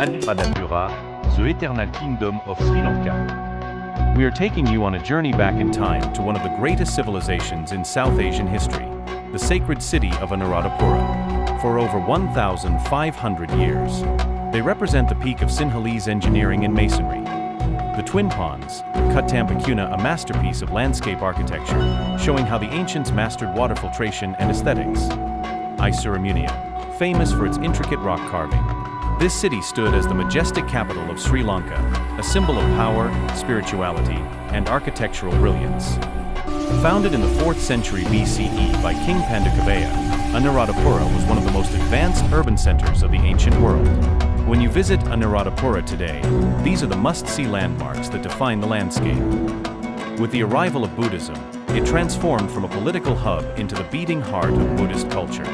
Anuradhapura, the Eternal Kingdom of Sri Lanka. We are taking you on a journey back in time to one of the greatest civilizations in South Asian history, the sacred city of Anuradhapura. For over 1,500 years, they represent the peak of Sinhalese engineering and masonry. The twin ponds, Kutampakuna, a masterpiece of landscape architecture, showing how the ancients mastered water filtration and aesthetics. Isuramunia, famous for its intricate rock carving. This city stood as the majestic capital of Sri Lanka, a symbol of power, spirituality, and architectural brilliance. Founded in the 4th century BCE by King Pandakavaya, Anuradhapura was one of the most advanced urban centers of the ancient world. When you visit Anuradhapura today, these are the must-see landmarks that define the landscape. With the arrival of Buddhism, it transformed from a political hub into the beating heart of Buddhist culture.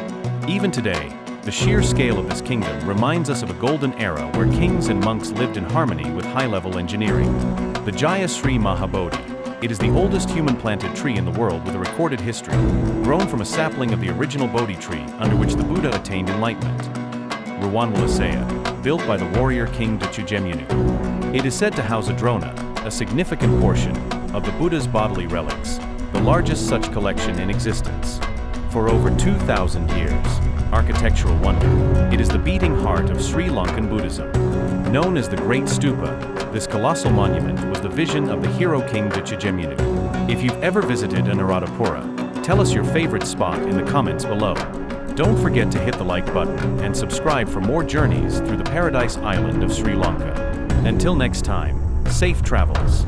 Even today, the sheer scale of this kingdom reminds us of a golden era where kings and monks lived in harmony with high-level engineering. The Jaya Sri Maha Bodhi. It is the oldest human-planted tree in the world with a recorded history, grown from a sapling of the original Bodhi tree under which the Buddha attained enlightenment. Ruwanweliseeya, built by the warrior King Dachujemunu. It is said to house a drona, a significant portion of the Buddha's bodily relics, the largest such collection in existence. For over 2,000 years, architectural wonder, it is the beating heart of Sri Lankan Buddhism. Known as the Great Stoopa, this colossal monument was the vision of the hero King Dachujemunu. If you've ever visited Anuradhapura, tell us your favorite spot in the comments below. Don't forget to hit the like button and subscribe for more journeys through the paradise island of Sri Lanka. Until next time, safe travels.